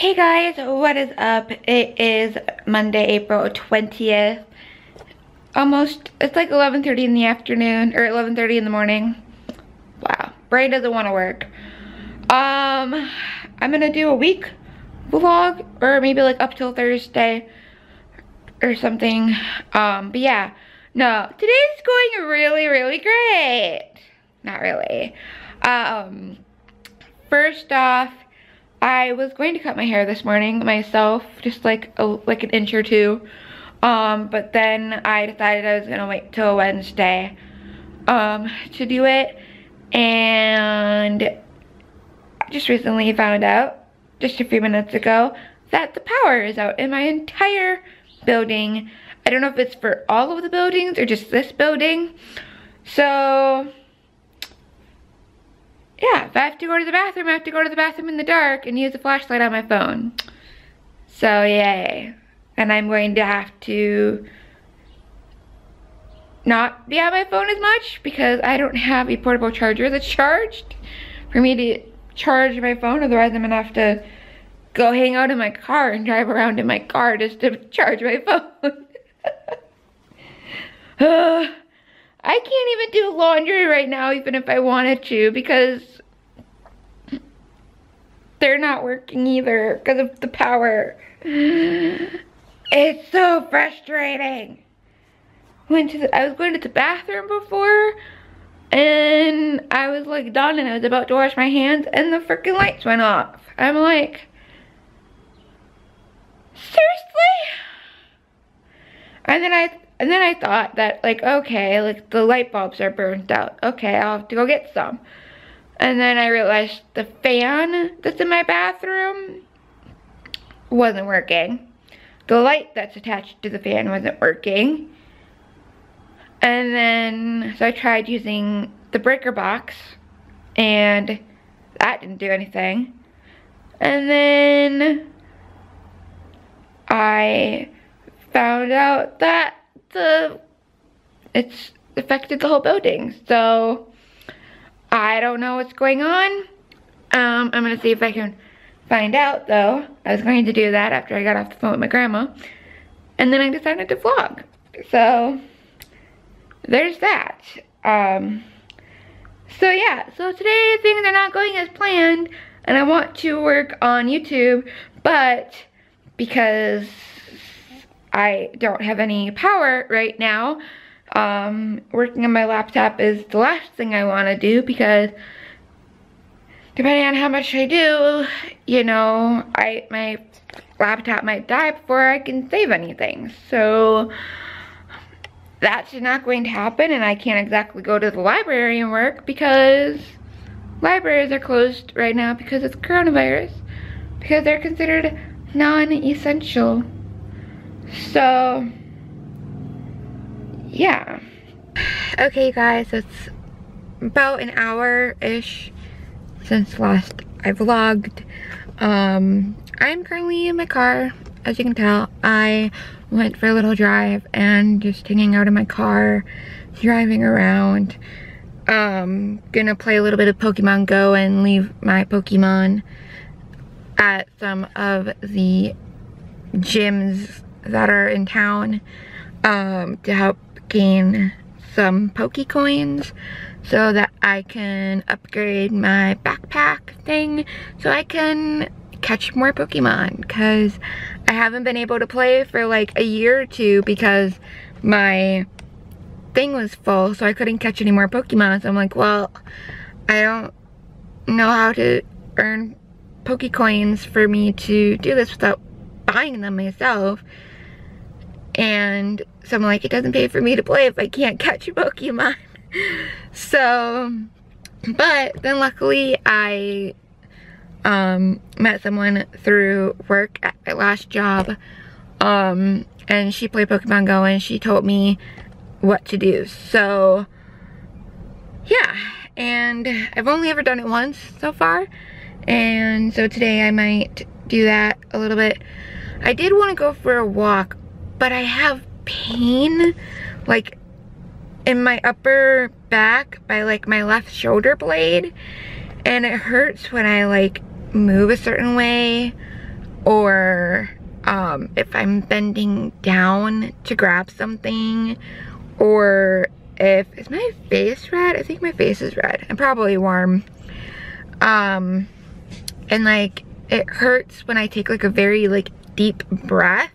Hey guys, what is up? It is Monday, April 20th. It's like 11:30 in the afternoon, or 11:30 in the morning. Wow, brain doesn't want to work. I'm gonna do a week vlog, or maybe like up till Thursday or something. But yeah, no, today's going really great. Not really. First off, I was going to cut my hair this morning myself, just like an inch or two. But then I decided I was gonna wait till Wednesday to do it. And I just recently found out, just a few minutes ago, that the power is out in my entire building. I don't know if it's for all of the buildings or just this building. So yeah, if I have to go to the bathroom, I have to go to the bathroom in the dark and use a flashlight on my phone. So yay. And I'm going to have to not be on my phone as much because I don't have a portable charger that's charged for me to charge my phone. Otherwise I'm gonna have to go hang out in my car and drive around in my car just to charge my phone. I can't even do laundry right now, even if I wanted to, because they're not working either because of the power. It's so frustrating. I was going to the bathroom before, and I was like done, and I was about to wash my hands, and the freaking lights went off. I'm like, seriously? And then I thought that, like, okay, like the light bulbs are burnt out. Okay, I'll have to go get some. And then I realized the fan that's in my bathroom wasn't working. The light that's attached to the fan wasn't working. And then, so I tried using the breaker box, and that didn't do anything. And then I found out that it's affected the whole building. So I don't know what's going on. I'm gonna see if I can find out though. I was going to do that after I got off the phone with my grandma. And then I decided to vlog. So there's that. So yeah, so today things are not going as planned, and I want to work on YouTube, but because I don't have any power right now, working on my laptop is the last thing I want to do, because depending on how much I do, you know, my laptop might die before I can save anything. So that's not going to happen, and I can't exactly go to the library and work because libraries are closed right now because it's coronavirus, because they're considered non-essential. So yeah. Okay guys, so it's about an hour-ish since last I vlogged. I'm currently in my car. As you can tell, I went for a little drive and just hanging out in my car, driving around. Gonna play a little bit of Pokemon Go and leave my Pokemon at some of the gyms that are in town to help gain some Pokecoins so that I can upgrade my backpack thing so I can catch more Pokemon, because I haven't been able to play for like a year or two because my thing was full, so I couldn't catch any more Pokemon. So I'm like, well, I don't know how to earn Pokecoins for me to do this without buying them myself. And so I'm like, it doesn't pay for me to play if I can't catch a Pokemon. So, but then luckily I met someone through work at my last job, and she played Pokemon Go and she told me what to do. So yeah, and I've only ever done it once so far, and so today I might do that a little bit. I did want to go for a walk, but I have pain like in my upper back by like my left shoulder blade, and it hurts when I like move a certain way or if I'm bending down to grab something, or is my face red? I think my face is red. I'm probably warm. And like it hurts when I take like a very like deep breath.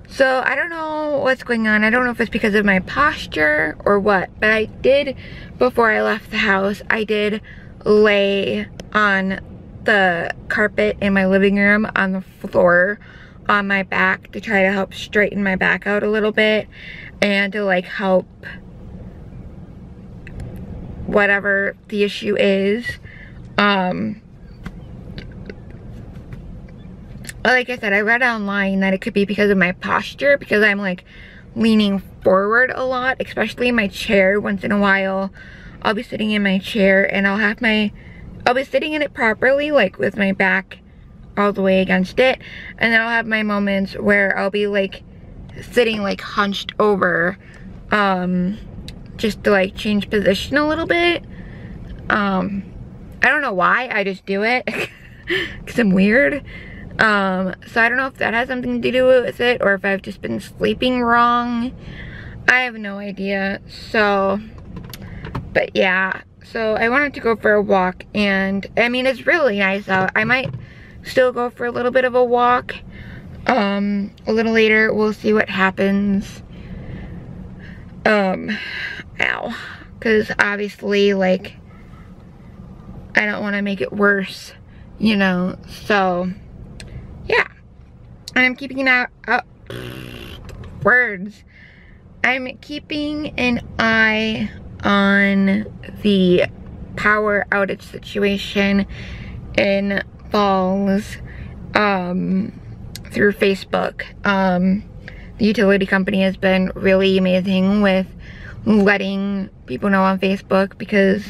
So I don't know what's going on. I don't know if it's because of my posture or what, but I did, before I left the house, I did lay on the carpet in my living room on the floor on my back to try to help straighten my back out a little bit and to like help whatever the issue is. Like I said, I read online that it could be because of my posture, because I'm like leaning forward a lot, especially in my chair. Once in a while, I'll be sitting in my chair and I'll be sitting in it properly, like with my back all the way against it. And then I'll have my moments where I'll be like sitting like hunched over, just to like change position a little bit. I don't know why, I just do it because I'm weird. So I don't know if that has something to do with it or if I've just been sleeping wrong. I have no idea. So, but yeah, so I wanted to go for a walk, and I mean, it's really nice out. I might still go for a little bit of a walk, a little later. We'll see what happens. Ow. Because obviously, like, I don't want to make it worse, you know, so yeah. And I'm keeping an eye, I'm keeping an eye on the power outage situation in Falls through Facebook. The utility company has been really amazing with letting people know on Facebook because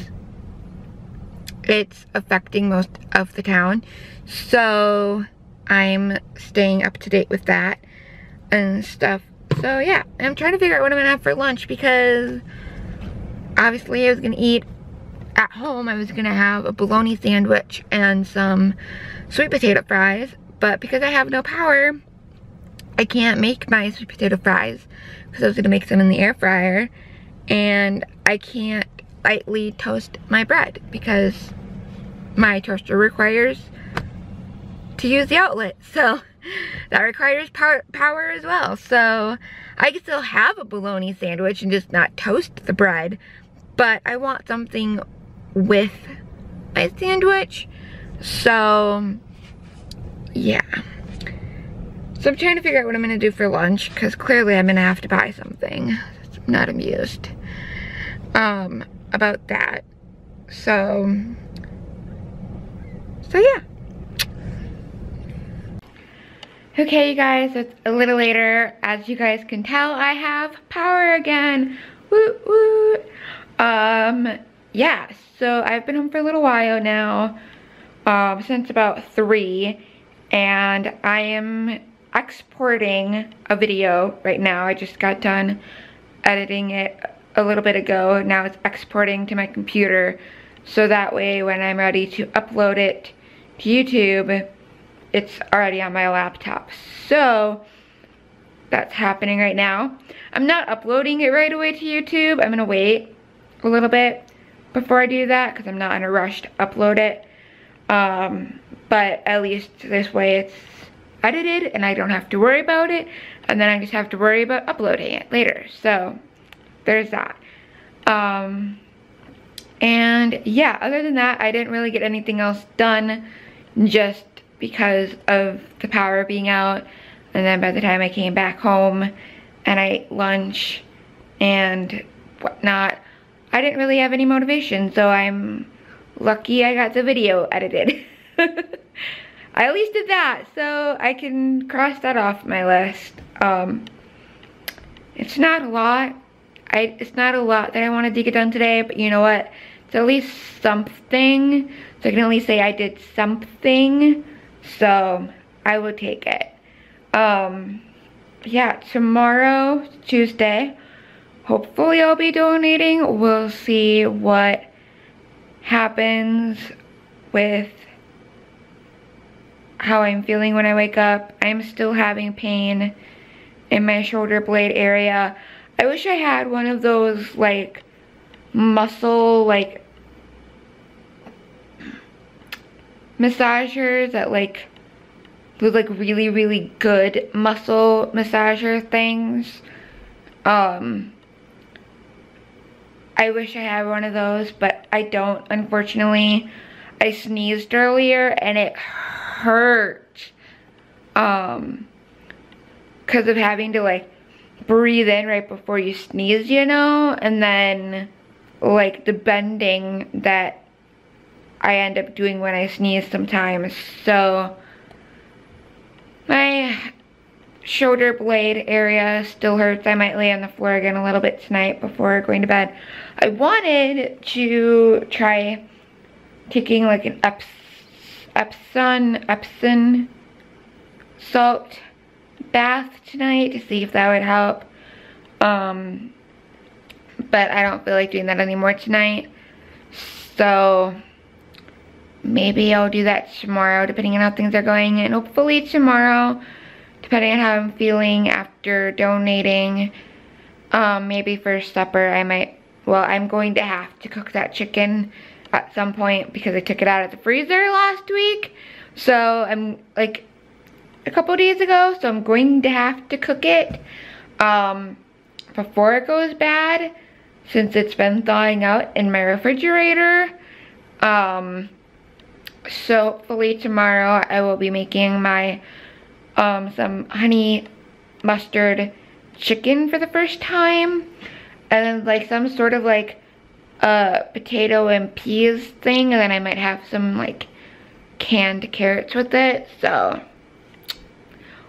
it's affecting most of the town. So I'm staying up to date with that and stuff. So yeah, I'm trying to figure out what I'm gonna have for lunch, because obviously I was gonna eat at home. I was gonna have a bologna sandwich and some sweet potato fries, but because I have no power, I can't make my sweet potato fries because I was gonna make them in the air fryer, and I can't lightly toast my bread because my toaster requires to use the outlet, so that requires power as well. So I can still have a bologna sandwich and just not toast the bread, but I want something with my sandwich. So yeah, so I'm trying to figure out what I'm gonna do for lunch, because clearly I'm gonna have to buy something. I'm not amused about that. So yeah. Okay, you guys, it's a little later. As you guys can tell, I have power again. Woot woot. Yeah, so I've been home for a little while now, since about 3, and I am exporting a video right now. I just got done editing it a little bit ago. Now it's exporting to my computer, so that way when I'm ready to upload it to YouTube, it's already on my laptop. So that's happening right now. I'm not uploading it right away to YouTube. I'm gonna wait a little bit before I do that because I'm not in a rush to upload it. But at least this way it's edited and I don't have to worry about it, and then I just have to worry about uploading it later. So there's that. And yeah, other than that, I didn't really get anything else done just because of the power being out. And then by the time I came back home and I ate lunch and whatnot, I didn't really have any motivation. So I'm lucky I got the video edited. I at least did that, so I can cross that off my list. It's not a lot. It's not a lot that I wanted to get done today, but you know what? It's at least something. So I can at least say I did something. So I will take it. Yeah, tomorrow, Tuesday, hopefully I'll be donating. We'll see what happens with how I'm feeling when I wake up. I'm still having pain in my shoulder blade area. I wish I had one of those like muscle like massagers that like with like really good muscle massager things. I wish I had one of those, but I don't, unfortunately. I sneezed earlier and it hurt. Because of having to like breathe in right before you sneeze, you know? And then like the bending that I end up doing when I sneeze sometimes. So my shoulder blade area still hurts. I might lay on the floor again a little bit tonight before going to bed. I wanted to try taking like an Epsom salt bath tonight to see if that would help. But I don't feel like doing that anymore tonight. So maybe I'll do that tomorrow depending on how things are going. And hopefully tomorrow, depending on how I'm feeling after donating, maybe for supper I might, well, I'm going to have to cook that chicken at some point because I took it out of the freezer last week. So I'm like a couple days ago, so I'm going to have to cook it before it goes bad since it's been thawing out in my refrigerator. So hopefully tomorrow I will be making my some honey mustard chicken for the first time, and then like some sort of like potato and peas thing, and then I might have some like canned carrots with it. So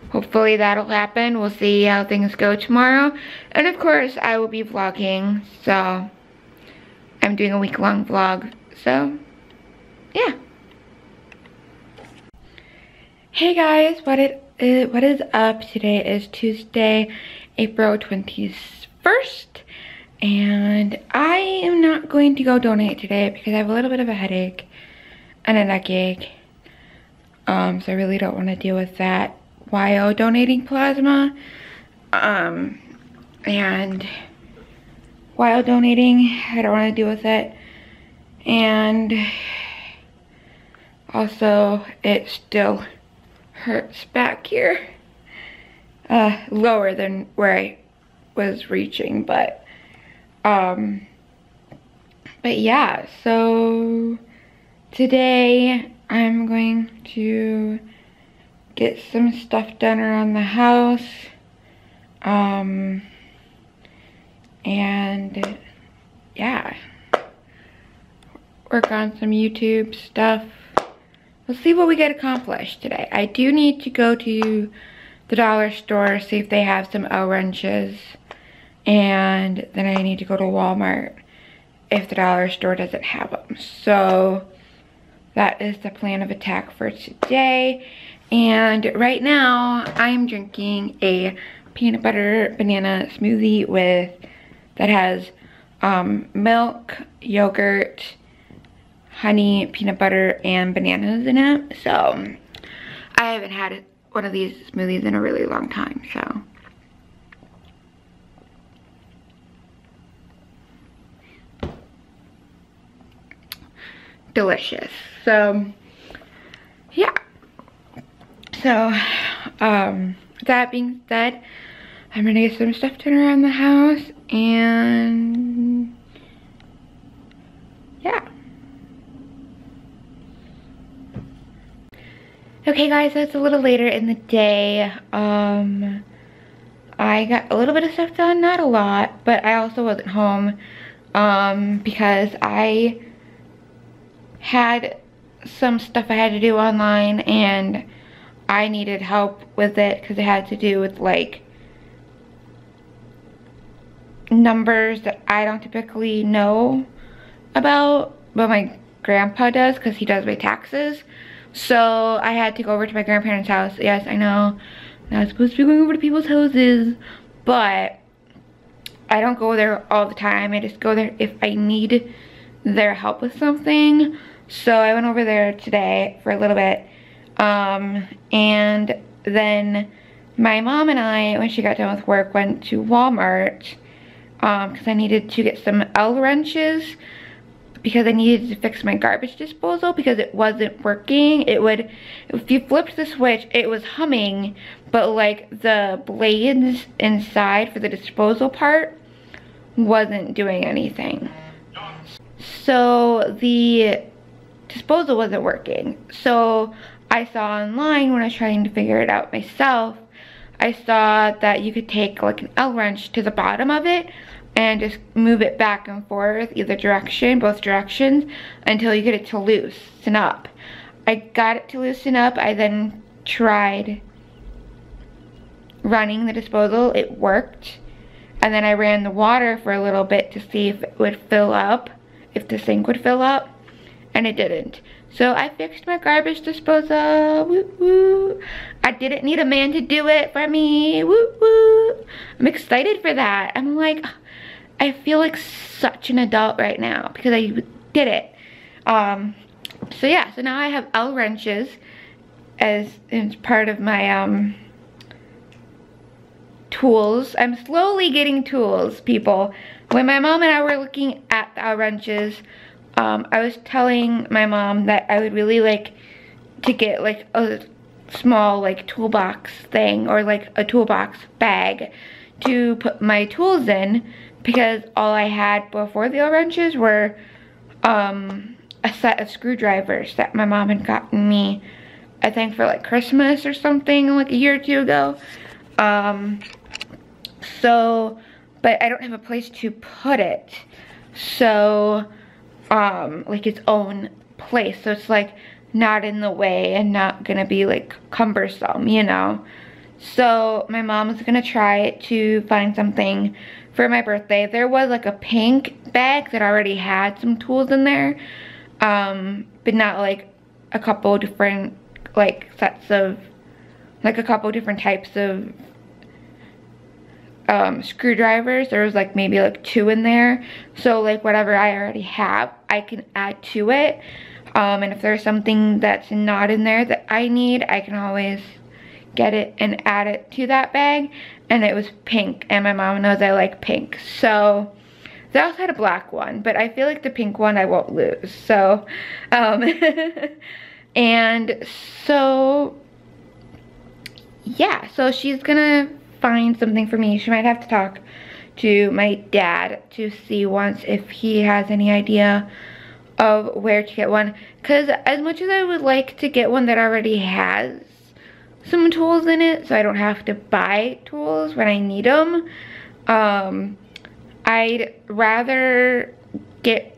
hopefully that'll happen. We'll see how things go tomorrow. And of course I will be vlogging, so I'm doing a week-long vlog. So yeah. Hey guys, what is up? Today is Tuesday, April 21st, and I am not going to go donate today because I have a little bit of a headache and a neck ache. So I really don't want to deal with that while donating plasma. And while donating, I don't want to deal with it. And also, it still hurts back here. Lower than where I was reaching, but yeah, so today I'm going to get some stuff done around the house, and yeah, work on some YouTube stuff. We'll see what we get accomplished today. I do need to go to the dollar store, see if they have some O-wrenches, and then I need to go to Walmart if the dollar store doesn't have them. So that is the plan of attack for today. And right now I'm drinking a peanut butter banana smoothie that has milk, yogurt, honey, peanut butter, and bananas in it. So I haven't had one of these smoothies in a really long time, so. Delicious. So yeah. So that being said, I'm gonna get some stuff done around the house, and yeah. Okay guys, so it's a little later in the day. I got a little bit of stuff done, not a lot, but I also wasn't home because I had some stuff I had to do online and I needed help with it because it had to do with like numbers that I don't typically know about, but my grandpa does because he does my taxes. So I had to go over to my grandparents' house. Yes, I know, I'm not supposed to be going over to people's houses, but I don't go there all the time. I just go there if I need their help with something. So I went over there today for a little bit. And then my mom and I, when she got done with work, went to Walmart because I needed to get some L wrenches because I needed to fix my garbage disposal because it wasn't working. It would, if you flipped the switch, it was humming, but like the blades inside for the disposal part wasn't doing anything. So the disposal wasn't working. So I saw online when I was trying to figure it out myself, I saw that you could take like an L wrench to the bottom of it and just move it back and forth, either direction, both directions, until you get it to loosen up. I got it to loosen up. I then tried running the disposal. It worked. And then I ran the water for a little bit to see if it would fill up, if the sink would fill up, and it didn't. So I fixed my garbage disposal. Woo woo. I didn't need a man to do it for me. Woo woo. I'm excited for that. I'm like, I feel like such an adult right now because I did it. So yeah, so now I have L wrenches as part of my tools. I'm slowly getting tools, people. When my mom and I were looking at the L wrenches, I was telling my mom that I would really like to get like a small like toolbox thing or like a toolbox bag to put my tools in, because all I had before the L wrenches were a set of screwdrivers that my mom had gotten me, I think for like Christmas or something like a year or two ago. So, but I don't have a place to put it. So, like its own place. So it's like not in the way and not gonna be like cumbersome, you know? So my mom is gonna try to find something for my birthday. There was like a pink bag that already had some tools in there, but not like a couple different like sets of, like a couple different types of screwdrivers. There was like maybe like 2 in there. So like whatever I already have, I can add to it. And if there's something that's not in there that I need, I can always get it and add it to that bag. And it was pink, and my mom knows I like pink. So they also had a black one, but I feel like the pink one I won't lose. So, and so, yeah, so she's gonna find something for me. She might have to talk to my dad to see once if he has any idea of where to get one, because as much as I would like to get one that already has some tools in it so I don't have to buy tools when I need them, I'd rather get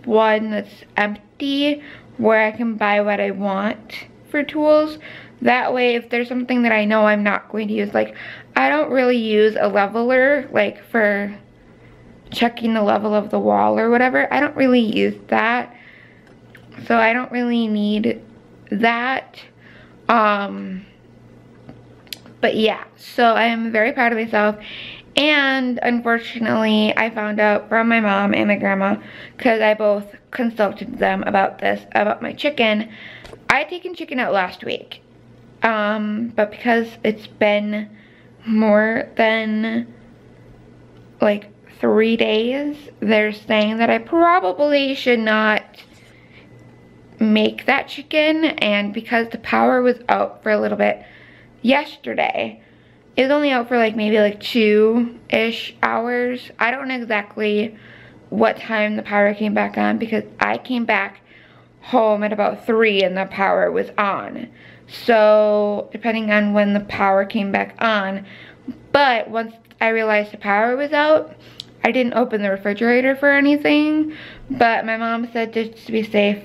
one that's empty where I can buy what I want for tools. That way, if there's something that I know I'm not going to use, like I don't really use a leveler like for checking the level of the wall or whatever. I don't really use that, so I don't really need that. But yeah, so I am very proud of myself. And unfortunately, I found out from my mom and my grandma, because I both consulted them about this, about my chicken. I had taken chicken out last week, but because it's been more than like 3 days, they're saying that I probably should not make that chicken. And because the power was out for a little bit yesterday, it was only out for like maybe like 2-ish hours. I don't know exactly what time the power came back on, because I came back home at about 3 and the power was on. So depending on when the power came back on, but once I realized the power was out, I didn't open the refrigerator for anything. But my mom said just to be safe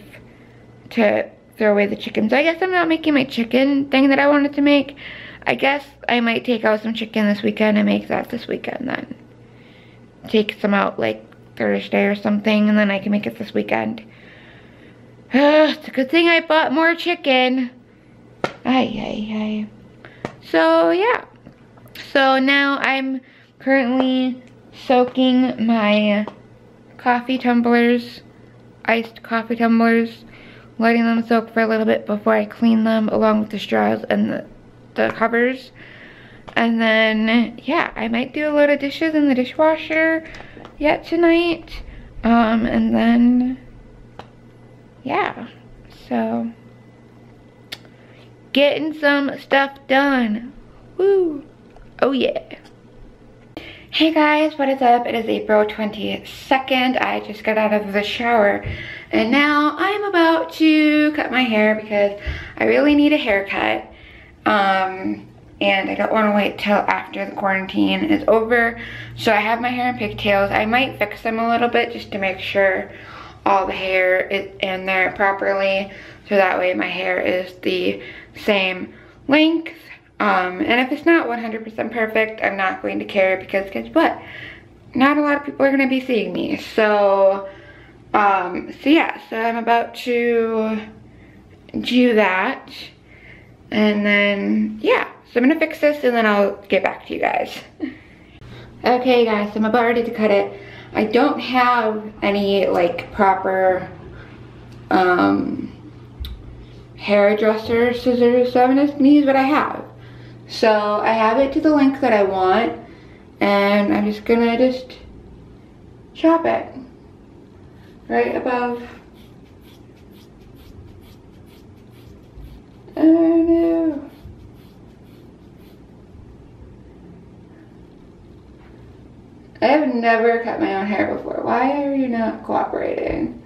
to throw away the chicken. So I guess I'm not making my chicken thing that I wanted to make. I guess I might take out some chicken this weekend and make that this weekend then. Take some out like Thursday or something, and then I can make it this weekend. It's a good thing I bought more chicken. Ay. So yeah. So now I'm currently soaking my coffee tumblers, iced coffee tumblers, letting them soak for a little bit before I clean them along with the straws and the covers. And then, yeah, I might do a load of dishes in the dishwasher yet tonight. And then, yeah, so getting some stuff done. Woo! Oh yeah. Hey guys, what is up? It is April 22nd. I just got out of the shower and now I'm about to cut my hair because I really need a haircut. And I don't want to wait till after the quarantine is over. So I have my hair in pigtails. I might fix them a little bit just to make sure all the hair is in there properly. So that way my hair is the same length. And if it's not 100% perfect, I'm not going to care because guess what? Not a lot of people are going to be seeing me. So, yeah, so I'm about to do that. And then, yeah. So I'm gonna fix this and then I'll get back to you guys. Okay guys, so I'm about ready to cut it. I don't have any like proper hairdresser scissors, so I'm gonna use what I have. So I have it to the length that I want and I'm just gonna chop it right above. Oh no. I have never cut my own hair before. Why are you not cooperating?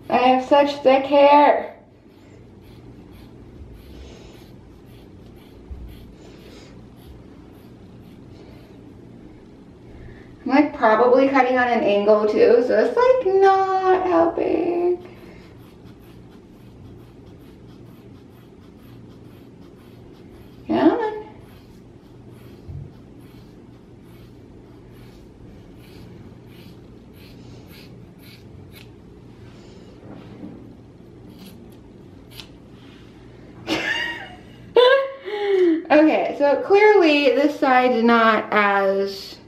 I have such thick hair. I'm like probably cutting on an angle too, so it's like not helping. Okay, so clearly this side's not as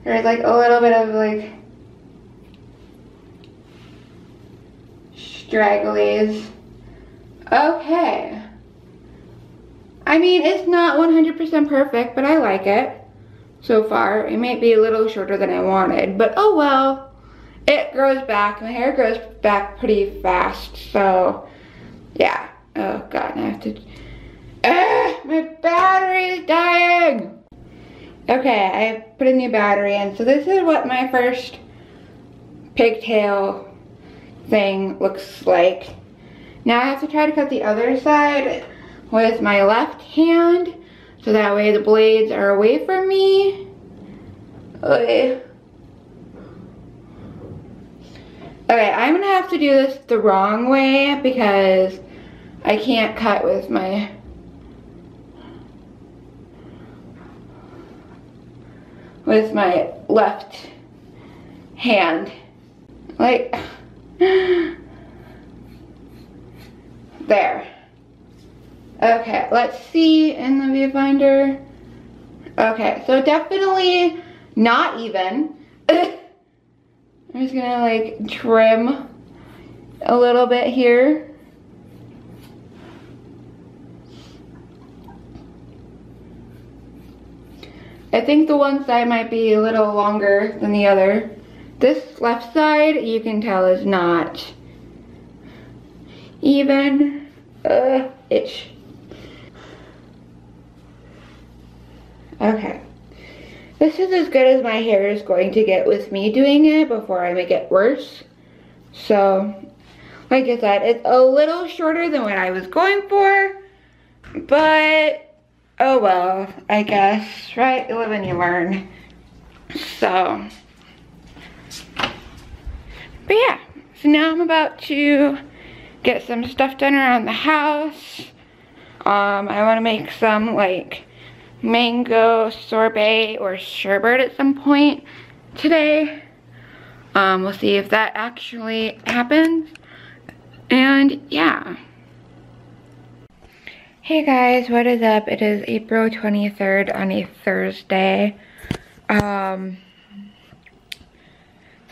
there's like a little bit of like stragglies. Okay. I mean, it's not 100% perfect, but I like it so far. It might be a little shorter than I wanted, but oh well. It grows back. My hair grows back pretty fast, so yeah. Oh god, I have to. My battery is dying. Okay, I put a new battery in. So this is what my first pigtail thing looks like. Now I have to try to cut the other side with my left hand, so that way the blades are away from me. Okay. Okay, I'm gonna have to do this the wrong way because I can't cut with my left hand. Like, there. Okay, let's see in the viewfinder. Okay, so definitely not even. I'm just gonna like trim a little bit here. I think the one side might be a little longer than the other. This left side, you can tell, is not even. Itch. Okay. This is as good as my hair is going to get with me doing it before I make it worse. So, like I said, it's a little shorter than what I was going for, but oh well, I guess, right? You live and you learn. So, but yeah, so now I'm about to get some stuff done around the house. I want to make some like mango sorbet or sherbet at some point today. We'll see if that actually happens. And yeah. Hey guys, what is up? It is April 23rd on a Thursday. It's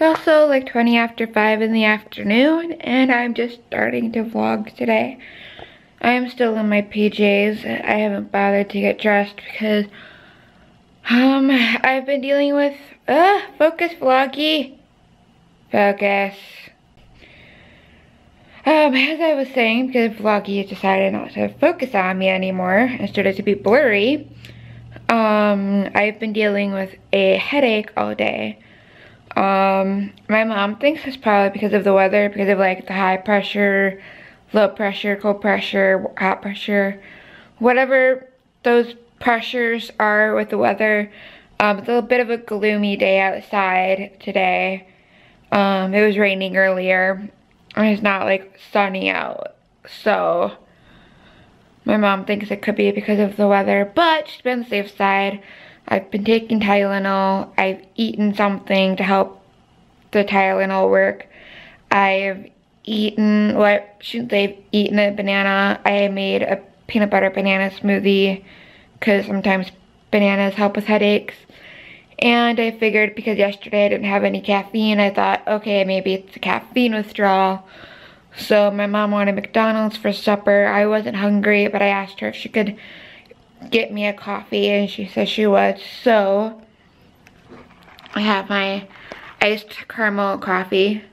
also like 20 after 5 in the afternoon, and I'm just starting to vlog today. I am still in my PJs. I haven't bothered to get dressed because I've been dealing with focus vloggy. Focus. As I was saying, because Vloggy decided not to focus on me anymore and started to be blurry, I've been dealing with a headache all day. My mom thinks it's probably because of the weather, because of like the high pressure, low pressure, cold pressure, hot pressure, whatever those pressures are with the weather. It's a bit of a gloomy day outside today. It was raining earlier. It's not like sunny out, so my mom thinks it could be because of the weather, but she's been on the safe side. I've been taking Tylenol. I've eaten something to help the Tylenol work. I've eaten, well, I shouldn't say I've eaten a banana. I made a peanut butter banana smoothie because sometimes bananas help with headaches. And I figured because yesterday I didn't have any caffeine, I thought, okay, maybe it's a caffeine withdrawal. So my mom wanted McDonald's for supper. I wasn't hungry, but I asked her if she could get me a coffee, and she said she would. So I have my iced caramel coffee,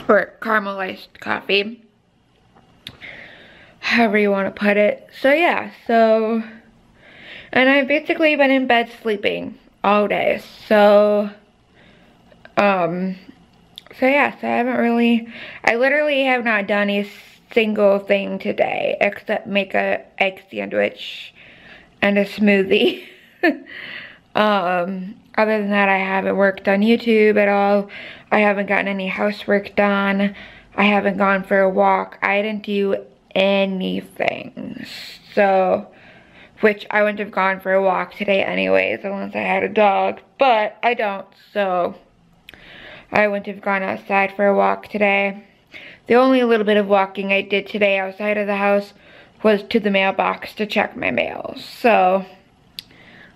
or caramelized coffee, however you want to put it. So yeah, and I've basically been in bed sleeping all day. So yeah, so I literally have not done a single thing today except make a egg sandwich and a smoothie. Other than that, I haven't worked on YouTube at all. I haven't gotten any housework done. I haven't gone for a walk. I didn't do anything. So, which I wouldn't have gone for a walk today anyways, unless I had a dog, but I don't, so I wouldn't have gone outside for a walk today. The only little bit of walking I did today outside of the house was to the mailbox to check my mail, so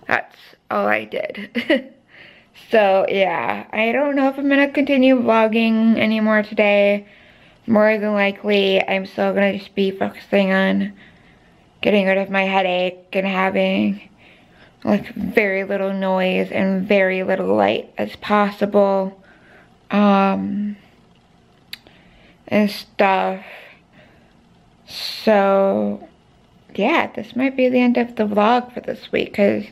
that's all I did. So yeah, I don't know if I'm gonna continue vlogging anymore today. More than likely, I'm still gonna just be focusing on getting rid of my headache and having like very little noise and very little light as possible, and stuff. So yeah, this might be the end of the vlog for this week, because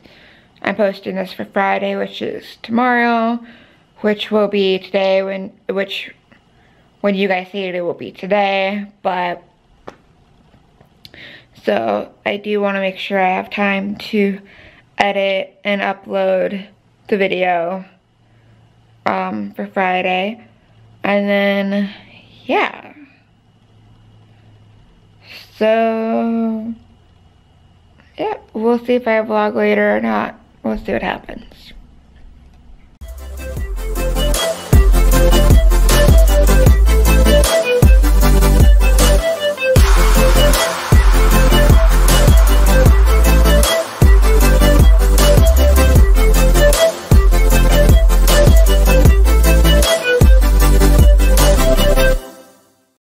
I'm posting this for Friday, which is tomorrow, which will be today when you guys see it, it will be today. But so I do want to make sure I have time to edit and upload the video for Friday. And then, yeah. So, yeah, we'll see if I vlog later or not. We'll see what happens.